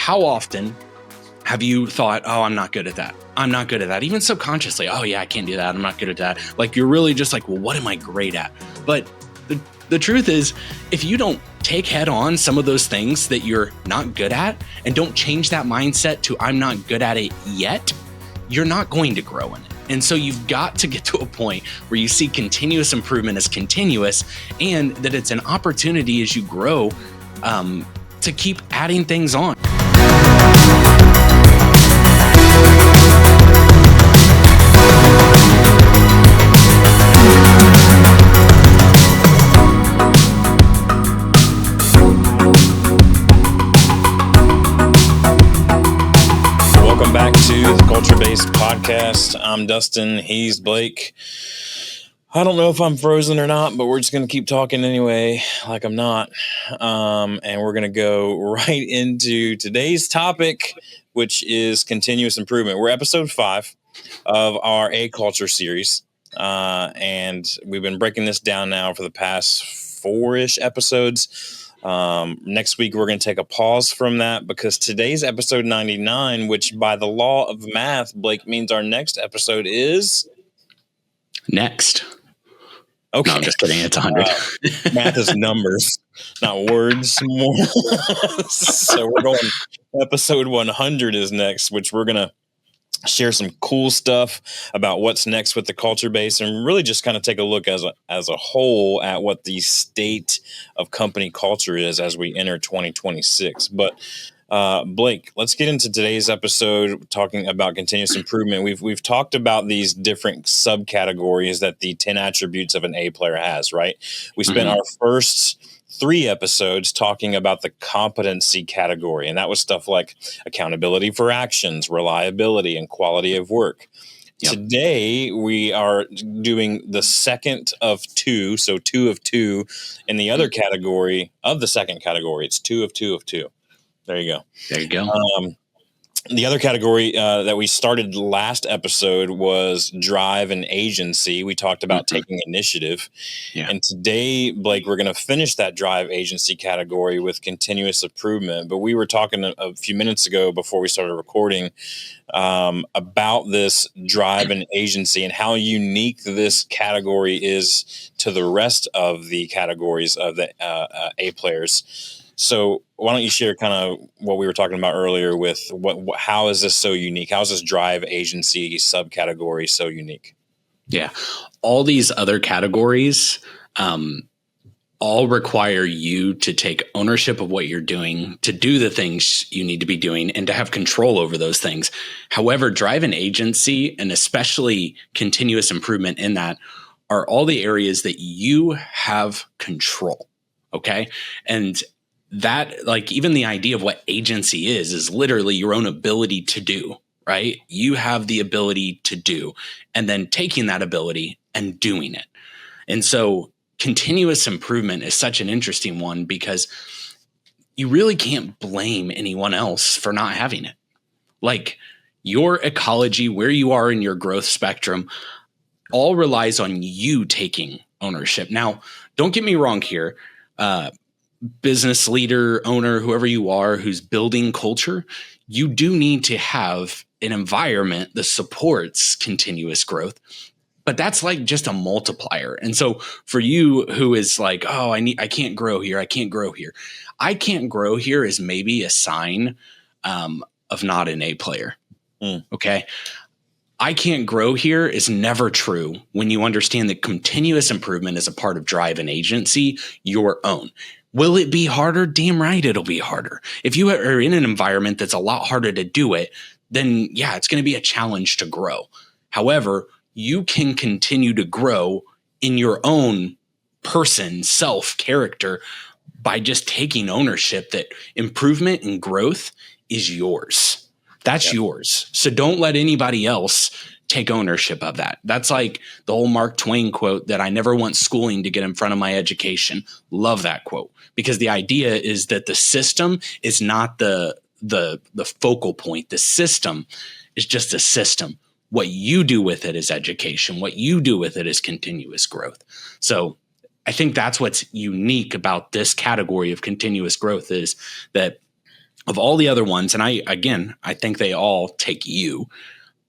how often have you thought, oh, I'm not good at that. I'm not good at that. Even subconsciously, oh yeah, I can't do that. I'm not good at that. Like you're really just like, well, what am I great at? But the truth is, if you don't take head on some of those things that you're not good at and don't change that mindset to I'm not good at it yet, you're not going to grow in it. And so you've got to get to a point where you see continuous improvement as continuous and that it's an opportunity as you grow to keep adding things on. Welcome back to the Culture-Based Podcast. I'm Dustin. He's Blake. I don't know if I'm frozen or not, but we're just going to keep talking anyway, like I'm not. And we're going to go right into today's topic, which is continuous improvement. We're episode 5 of our A Culture series. And we've been breaking this down now for the past 4-ish episodes. Next week, we're going to take a pause from that because today's episode 99, which by the law of math, Blake, means our next episode is Next. Okay. No, I'm just kidding. It's 100. Math is numbers, not words. More. So we're going, episode 100 is next, which we're going to share some cool stuff about what's next with the culture base and really just kind of take a look as a whole at what the state of company culture is as we enter 2026. But Blake, let's get into today's episode talking about continuous improvement. We've talked about these different subcategories that the 10 attributes of an A player has, right? We spent our first 3 episodes talking about the competency category, and that was stuff like accountability for actions, reliability, and quality of work. Yep. Today, we are doing the second of 2, so 2 of 2 in the other category of the second category. It's 2 of 2 of 2. There you go. There you go. The other category that we started last episode was drive and agency. We talked about taking initiative. Yeah. And today, Blake, we're going to finish that drive agency category with continuous improvement. But we were talking a few minutes ago before we started recording about this drive and agency and how unique this category is to the rest of the categories of the A players. So why don't you share kind of what we were talking about earlier with how is this so unique? How is this drive agency subcategory so unique? Yeah. All these other categories all require you to take ownership of what you're doing, to do the things you need to be doing, and to have control over those things. However, drive and agency, and especially continuous improvement in that, are all the areas that you have control. Okay. And that, like, even the idea of what agency is literally your own ability to do, right? You have the ability to do, and then taking that ability and doing it. And so continuous improvement is such an interesting one because you really can't blame anyone else for not having it. Like, your ecology, where you are in your growth spectrum, all relies on you taking ownership. Now, don't get me wrong here. Business leader, owner, whoever you are who's building culture, you do need to have an environment that supports continuous growth. But that's like just a multiplier. And so for you who is like, oh, I can't grow here. I can't grow here. I can't grow here is maybe a sign of not an A player. Okay. I can't grow here is never true when you understand that continuous improvement is a part of drive and agency, your own. Will it be harder? Damn right it'll be harder. If you are in an environment that's a lot harder to do it, then yeah, it's going to be a challenge to grow. However, you can continue to grow in your own person, self, character by just taking ownership that improvement and growth is yours. That's yours. So don't let anybody else take ownership of that. That's like the old Mark Twain quote that I never want schooling to get in front of my education. Love that quote because the idea is that the system is not the focal point. The system is just a system. What you do with it is education. What you do with it is continuous growth. So I think that's what's unique about this category of continuous growth is that of all the other ones, and I think they all take you,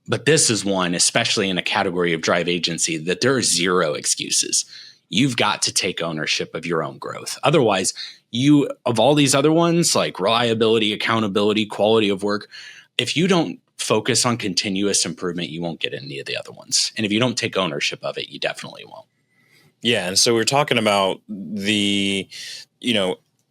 but this is one, especially in a category of drive agency, that there are zero excuses. You've got to take ownership of your own growth. Otherwise, of all these other ones, like reliability, accountability, quality of work, if you don't focus on continuous improvement, you won't get any of the other ones. And if you don't take ownership of it, you definitely won't. Yeah. And so we're talking about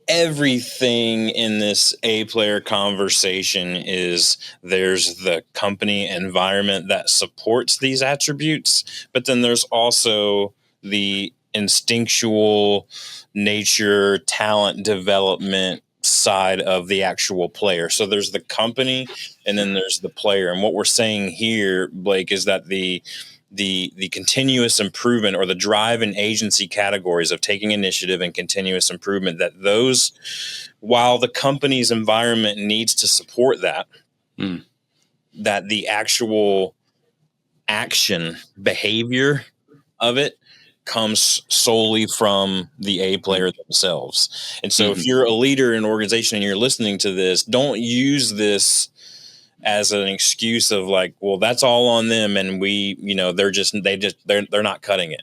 everything in this A-player conversation is there's the company environment that supports these attributes, but then there's also the instinctual nature, talent development side of the actual player. So there's the company and then there's the player. And what we're saying here, Blake, is that the continuous improvement, or the drive and agency categories of taking initiative and continuous improvement, that those, while the company's environment needs to support that, that the actual action behavior of it comes solely from the A player themselves. And so if you're a leader in an organization and you're listening to this, don't use this as an excuse of like, well, that's all on them, and they're not cutting it.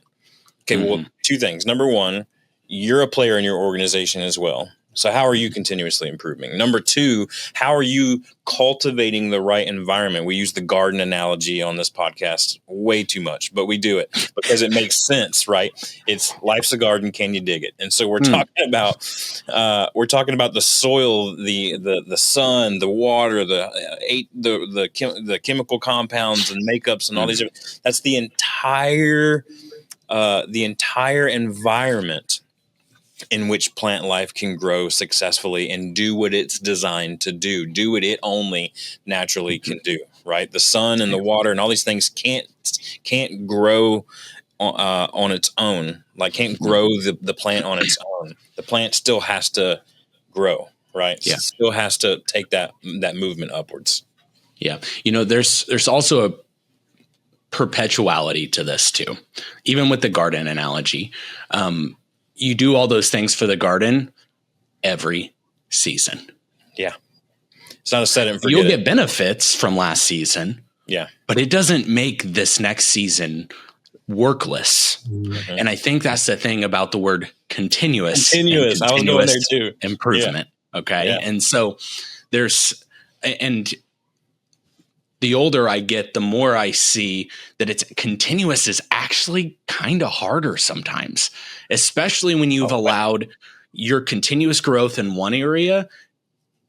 Okay, well, two things. Number one, you're a player in your organization as well. So how are you continuously improving? Number two, how are you cultivating the right environment? We use the garden analogy on this podcast way too much, but we do it because it makes sense, right? It's life's a garden. Can you dig it? And so we're talking about the soil, the sun, the water, the chemical compounds and makeups and all these. That's the entire environment in which plant life can grow successfully and do what it's designed to do what it only naturally can do, right? The sun and the water and all these things can't grow on its own, like can't grow the plant on its own. The plant still has to grow, right? Yeah. Still has to take that movement upwards. Yeah. There's also a perpetuality to this too, even with the garden analogy. You do all those things for the garden every season. Yeah. It's not a set and forget. You'll get benefits from last season. Yeah. But it doesn't make this next season workless. Mm-hmm. And I think that's the thing about the word continuous. I was going there too. Improvement. Yeah. Okay. Yeah. And so the older I get, the more I see that it's continuous is actually kind of harder sometimes, especially when you've allowed your continuous growth in one area.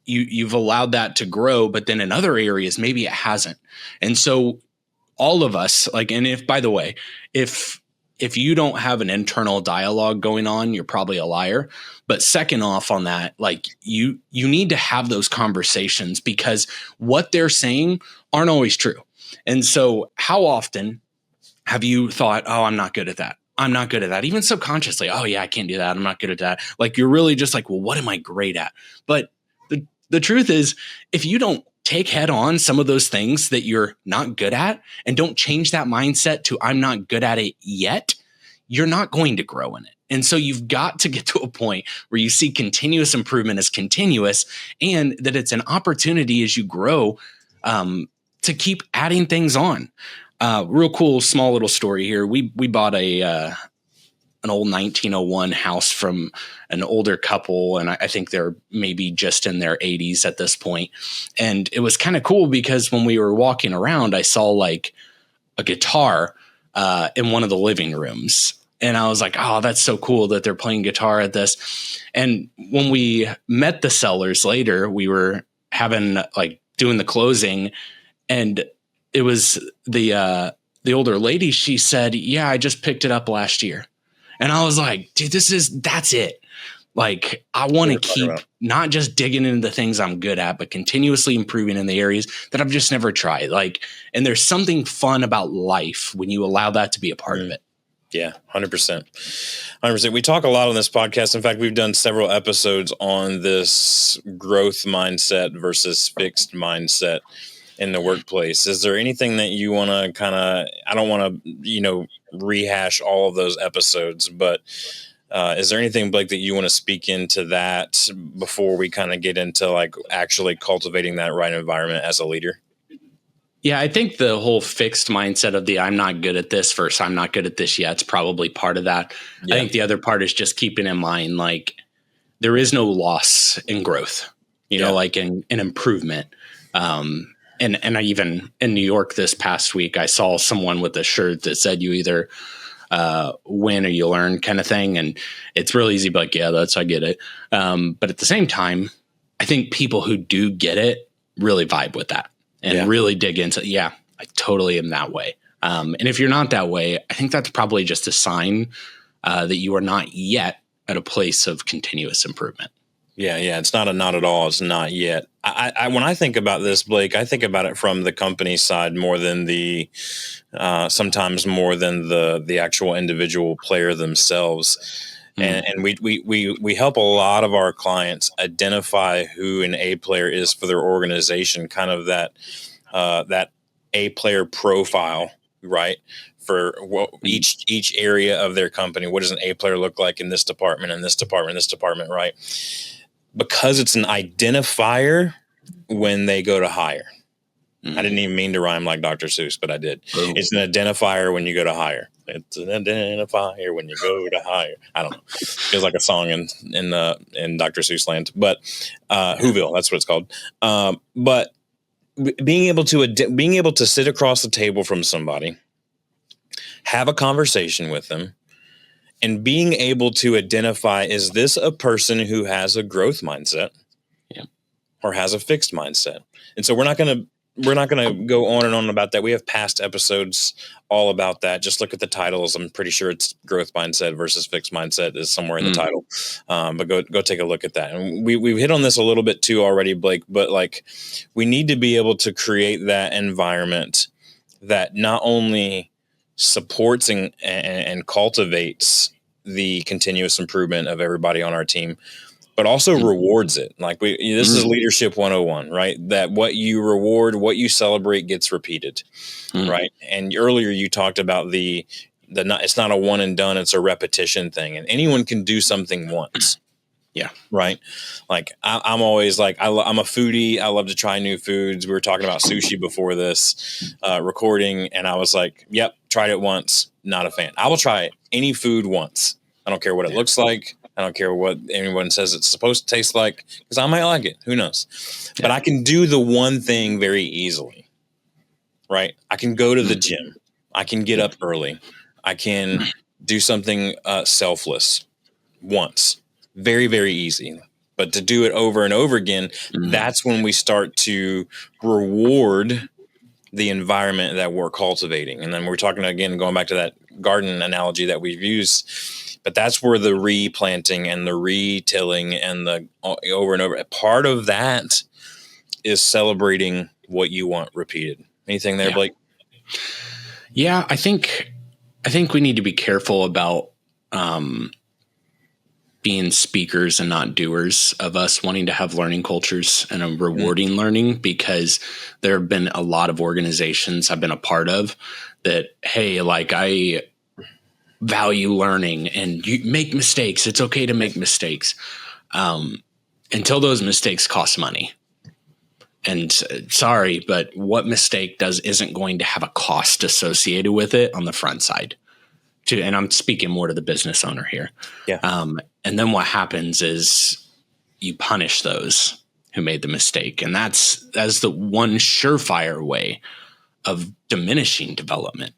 You've allowed that to grow, but then in other areas, maybe it hasn't. And so all of us, and if you don't have an internal dialogue going on, you're probably a liar. But second off on that, you need to have those conversations, because what they're saying aren't always true. And so how often have you thought, oh, I'm not good at that. I'm not good at that. Even subconsciously, oh yeah, I can't do that. I'm not good at that. You're really just well, what am I great at? But the truth is, if you don't take head on some of those things that you're not good at and don't change that mindset to I'm not good at it yet, you're not going to grow in it. And so you've got to get to a point where you see continuous improvement as continuous, and that it's an opportunity as you grow to keep adding things on. Real cool, small little story here. We bought an old 1901 house from an older couple, and I think they're maybe just in their 80s at this point. And it was kind of cool because when we were walking around, I saw a guitar in one of the living rooms. And I was like, oh, that's so cool that they're playing guitar at this. And when we met the sellers later, we were having doing the closing, and it was the older lady. She said, yeah, I just picked it up last year. And I was like, dude, that's it. I want to keep not just digging into the things I'm good at, but continuously improving in the areas that I've just never tried. And there's something fun about life when you allow that to be a part of it. Yeah, 100%. 100%. We talk a lot on this podcast. In fact, we've done several episodes on this growth mindset versus fixed mindset in the workplace. Is there anything that you want to I don't want to, rehash all of those episodes, but Is there anything, Blake, that you want to speak into that before we kind of get into like actually cultivating that right environment as a leader? Yeah, I think the whole fixed mindset of the I'm not good at this versus I'm not good at this yet is probably part of that. Yeah. I think the other part is just keeping in mind, like, there is no loss in growth, like in improvement. And I even in New York this past week, I saw someone with a shirt that said you either win or you learn kind of thing. And it's really easy, but like, yeah, I get it. But at the same time, I think people who do get it really vibe with that and really dig into, I totally am that way. And if you're not that way, I think that's probably just a sign that you are not yet at a place of continuous improvement. Yeah. It's not a not at all. It's not yet. I when I think about this, Blake, I think about it from the company side more than the sometimes more than the actual individual player themselves. And we help a lot of our clients identify who an A player is for their organization, kind of that A player profile, right? For each area of their company. What does an A player look like in this department, right? Because it's an identifier when they go to hire. I didn't even mean to rhyme like Dr. Seuss, but I did. Boom. It's an identifier when you go to hire. It's an identifier when you go to hire. I don't know. Feels like a song in Dr. Seuss land, but Whoville, that's what it's called. But being able to sit across the table from somebody, have a conversation with them, and being able to identify, is this a person who has a growth mindset or has a fixed mindset? And so we're not going to go on and on about that. We have past episodes all about that. Just look at the titles. I'm pretty sure it's growth mindset versus fixed mindset is somewhere in the title. But go take a look at that. And we've hit on this a little bit too already, Blake, but like, we need to be able to create that environment that not only supports and cultivates the continuous improvement of everybody on our team, but also rewards it. Like this is leadership 101, right? That what you reward, what you celebrate gets repeated, right? And earlier you talked about the it's not a one and done, it's a repetition thing, and anyone can do something once. Yeah. Right. Like I'm always like, I'm a foodie. I love to try new foods. We were talking about sushi before this recording. And I was like, yep, tried it once. Not a fan. I will try any food once. I don't care what it looks like. I don't care what anyone says it's supposed to taste like, because I might like it. Who knows? Yeah. But I can do the one thing very easily. Right. I can go to the gym. I can get up early. I can do something selfless once. Very, very easy. But to do it over and over again, that's when we start to reward the environment that we're cultivating. And then we're talking again, going back to that garden analogy that we've used, but that's where the replanting and the retilling and the over and over, part of that is celebrating what you want repeated. Anything there, Blake? Yeah, I think we need to be careful about being speakers and not doers of us wanting to have learning cultures and a rewarding learning, because there have been a lot of organizations I've been a part of that, hey, like, I value learning and you make mistakes. It's okay to make mistakes until those mistakes cost money. And sorry, but what mistake isn't going to have a cost associated with it on the front side? And I'm speaking more to the business owner here. Yeah. And then what happens is you punish those who made the mistake. And that's the one surefire way of diminishing development.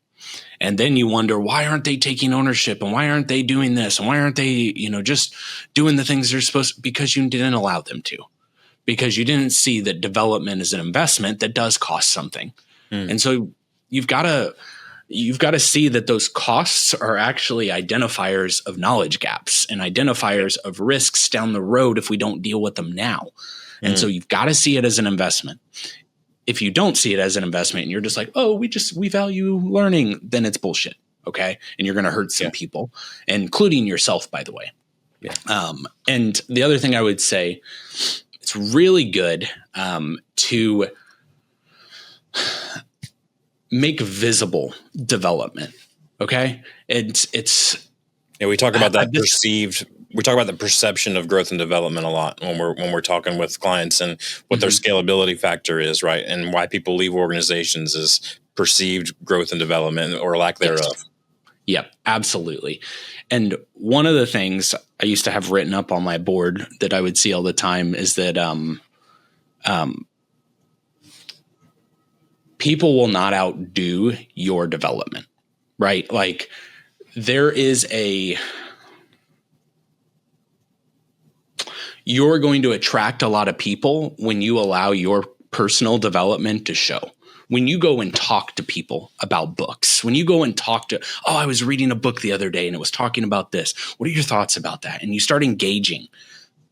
And then you wonder, why aren't they taking ownership? And why aren't they doing this? And why aren't they, just doing the things they're supposed to? Because you didn't allow them to. Because you didn't see that development is an investment that does cost something. And so you've got to see that those costs are actually identifiers of knowledge gaps and identifiers of risks down the road if we don't deal with them now. And so you've got to see it as an investment. If you don't see it as an investment and you're just like, oh, we value learning, then it's bullshit. Okay. And you're going to hurt some people, including yourself, by the way. Yeah. And the other thing I would say, it's really good to make visible development. Okay. It's Yeah, we talk about that I've perceived. We talk about the perception of growth and development a lot when we're talking with clients and what their scalability factor is, right? And why people leave organizations is perceived growth and development or lack thereof. Yes. Yep, absolutely. And one of the things I used to have written up on my board that I would see all the time is that people will not outdo your development, right? Like you're going to attract a lot of people when you allow your personal development to show. When you go and talk to people about books, when you go and I was reading a book the other day and it was talking about this. What are your thoughts about that? And you start engaging.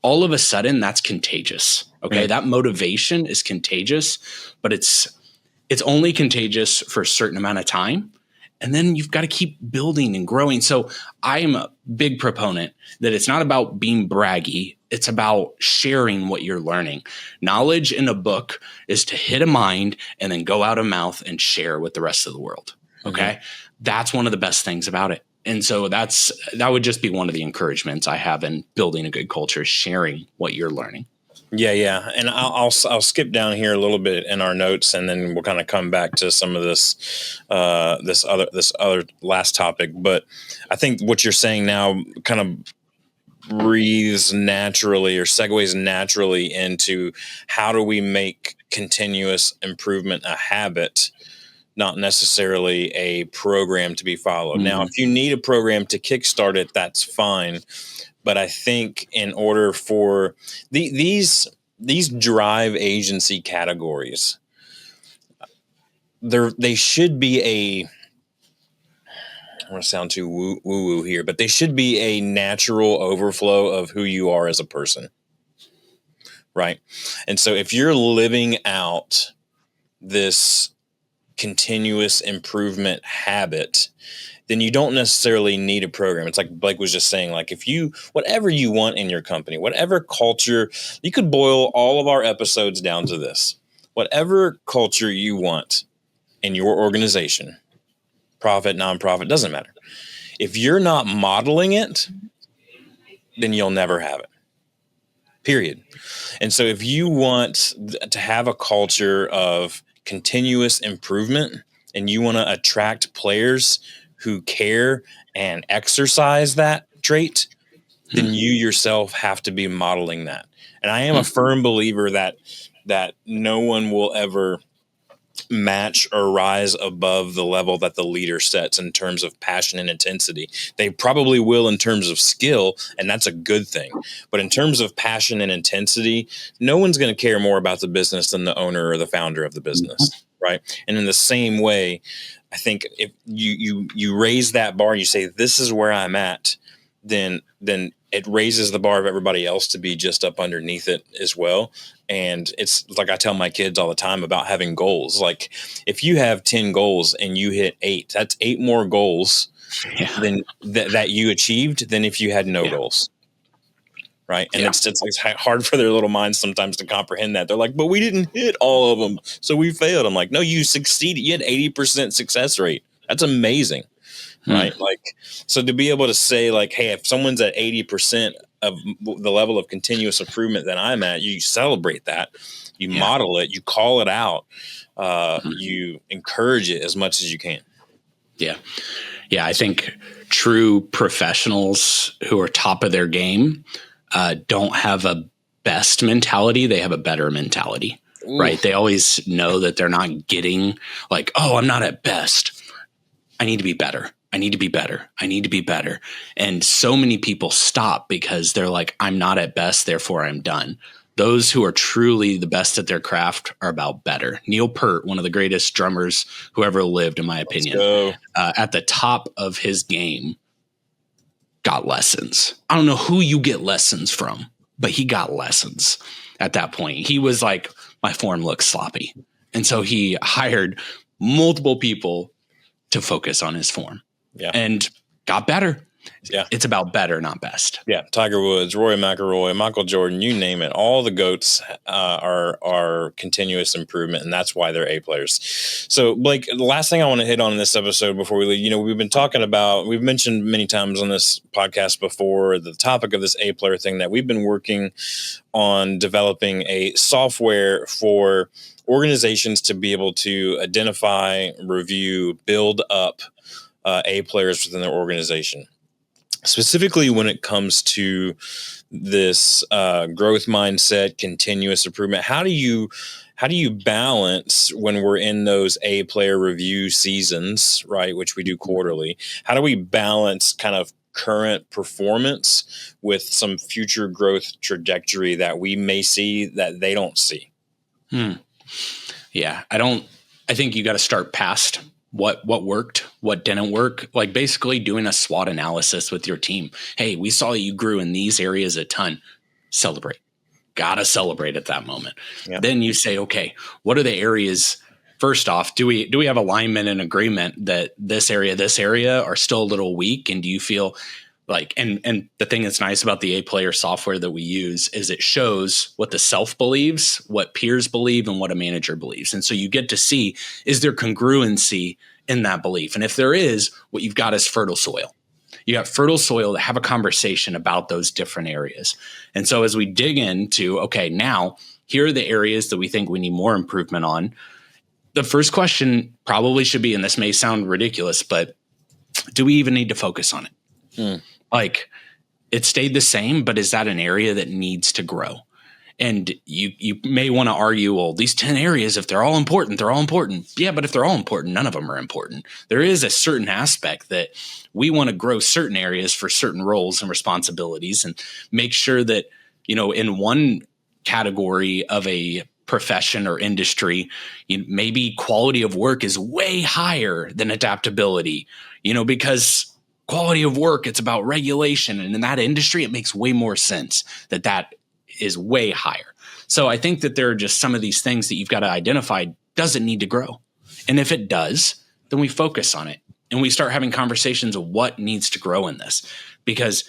All of a sudden, that's contagious. Okay. That motivation is contagious, but it's only contagious for a certain amount of time. And then you've got to keep building and growing. So I am a big proponent that it's not about being braggy. It's about sharing what you're learning. Knowledge in a book is to hit a mind and then go out of mouth and share with the rest of the world. Okay. That's one of the best things about it. And so that would just be one of the encouragements I have in building a good culture, sharing what you're learning. Yeah. And I'll skip down here a little bit in our notes, and then we'll kind of come back to some of this other last topic. But I think what you're saying now kind of breathes naturally or segues naturally into how do we make continuous improvement a habit, not necessarily a program to be followed. Now, if you need a program to kickstart it, that's fine. But I think in order for these drive agency categories, they should be I don't want to sound too woo here, but they should be a natural overflow of who you are as a person, right? And so if you're living out this continuous improvement habit, then you don't necessarily need a program. It's like Blake was just saying, like whatever you want in your company, whatever culture, you could boil all of our episodes down to this. Whatever culture you want in your organization, profit, nonprofit, doesn't matter. If you're not modeling it, then you'll never have it. Period. And so if you want to have a culture of continuous improvement and you want to attract players who care and exercise that trait, then you yourself have to be modeling that. And I am a firm believer that no one will ever match or rise above the level that the leader sets in terms of passion and intensity. They probably will in terms of skill, and that's a good thing. But in terms of passion and intensity, no one's going to care more about the business than the owner or the founder of the business, right? And in the same way, I think if you raise that bar and you say, this is where I'm at, then it raises the bar of everybody else to be just up underneath it as well. And it's like I tell my kids all the time about having goals. Like if you have 10 goals and you hit 8, that's 8 more goals than that you achieved than if you had no goals. Right. And it's hard for their little minds sometimes to comprehend that. They're like, but we didn't hit all of them, so we failed. I'm like, no, you succeeded. You had 80% success rate. That's amazing. Right. Like, so to be able to say like, hey, if someone's at 80% of the level of continuous improvement that I'm at, you celebrate that, you model it, you call it out, you encourage it as much as you can. Yeah. Yeah. I think true professionals who are top of their game don't have a best mentality. They have a better mentality, right? They always know that they're not getting like, oh, I'm not at best. I need to be better. I need to be better. I need to be better. And so many people stop because they're like, I'm not at best, therefore I'm done. Those who are truly the best at their craft are about better. Neil Peart, one of the greatest drummers who ever lived, in my opinion, at the top of his game, got lessons. I don't know who you get lessons from, but he got lessons at that point. He was like, my form looks sloppy. And so he hired multiple people to focus on his form and got better. Yeah. It's about better, not best. Yeah. Tiger Woods, Rory McIlroy, Michael Jordan, you name it. All the GOATs are continuous improvement, and that's why they're A players. So, Blake, the last thing I want to hit on in this episode before we leave, we've been talking about, we've mentioned many times on this podcast before, the topic of this A player thing, that we've been working on developing a software for organizations to be able to identify, review, build up A players within their organization. Specifically when it comes to this growth mindset, continuous improvement, how do you balance when we're in those A player review seasons, right, which we do quarterly? How do we balance kind of current performance with some future growth trajectory that we may see that they don't see? Yeah, I think you got to start past what worked, what didn't work, like basically doing a SWOT analysis with your team. Hey, we saw you grew in these areas a ton. Celebrate. Gotta celebrate at that moment. Yeah. Then you say, okay, what are the areas? First off, do we have alignment and agreement that this area are still a little weak? And do you feel like, and the thing that's nice about the A player software that we use is it shows what the self believes, what peers believe, and what a manager believes. And so you get to see, is there congruency in that belief? And if there is, what you've got is fertile soil. You got fertile soil to have a conversation about those different areas. And so as we dig into, okay, now here are the areas that we think we need more improvement on. The first question probably should be, and this may sound ridiculous, but do we even need to focus on it? Like, it stayed the same, but is that an area that needs to grow? And you may want to argue, well, these 10 areas, if they're all important, they're all important. Yeah, but if they're all important, none of them are important. There is a certain aspect that we want to grow certain areas for certain roles and responsibilities and make sure that, in one category of a profession or industry, maybe quality of work is way higher than adaptability, because quality of work, it's about regulation. And in that industry, it makes way more sense that is way higher. So I think that there are just some of these things that you've got to identify. Does it need to grow? And if it does, then we focus on it and we start having conversations of what needs to grow in this, because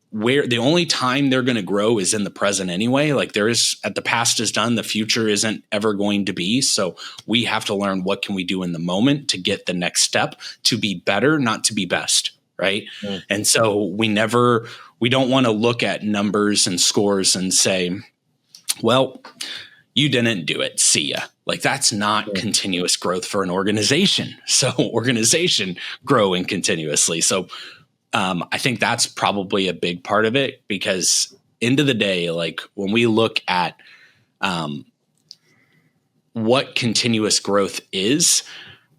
where the only time they're going to grow is in the present anyway. Like the past is done, the future isn't ever going to be. So we have to learn what can we do in the moment to get the next step to be better, not to be best. Right. And so we don't want to look at numbers and scores and say, well, you didn't do it. See ya. Like, that's not continuous growth for an organization. So organization growing continuously. So I think that's probably a big part of it, because end of the day, like when we look at what continuous growth is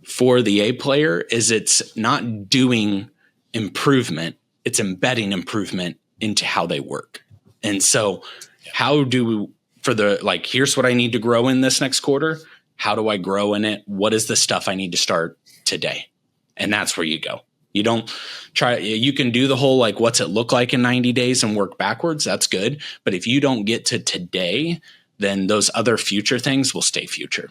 for the A player, is it's not doing improvement, it's embedding improvement into how they work. And so here's what I need to grow in this next quarter. How do I grow in it? What is the stuff I need to start today? And that's where you go. You don't you can do the whole, like, what's it look like in 90 days and work backwards. That's good. But if you don't get to today, then those other future things will stay future.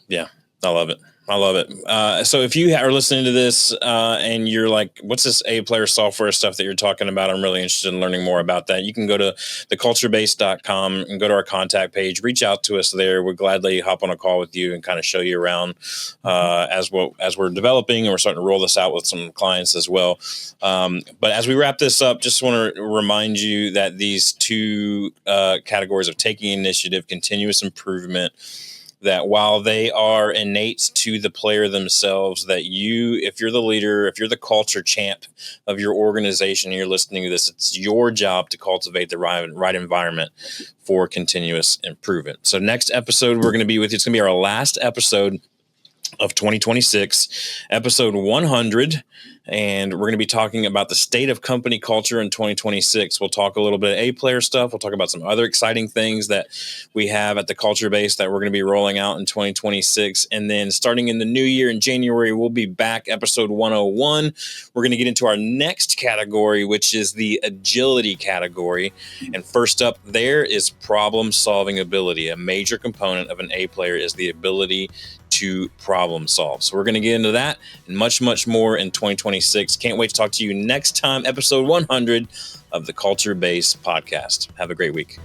Yeah. I love it. So if you are listening to this and you're like, what's this A player software stuff that you're talking about? I'm really interested in learning more about that. You can go to theculturebase.com and go to our contact page, reach out to us there. We'll gladly hop on a call with you and kind of show you around as we're developing, and we're starting to roll this out with some clients as well. But as we wrap this up, just want to remind you that these two categories of taking initiative, continuous improvement, that while they are innate to the player themselves, that if you're the leader, if you're the culture champ of your organization and you're listening to this, it's your job to cultivate the right environment for continuous improvement. So next episode, we're going to be with you. It's going to be our last episode of 2026, episode 100. And we're going to be talking about the state of company culture in 2026. We'll talk a little bit of A player stuff. We'll talk about some other exciting things that we have at the Culture Base that we're going to be rolling out in 2026. And then starting in the new year in January, we'll be back, episode 101. We're going to get into our next category, which is the agility category. And first up there is problem solving ability. A major component of an A player is the ability to to problem solve. So we're going to get into that and much, much more in 2026. Can't wait to talk to you next time, episode 100 of the Culture Based Podcast. Have a great week.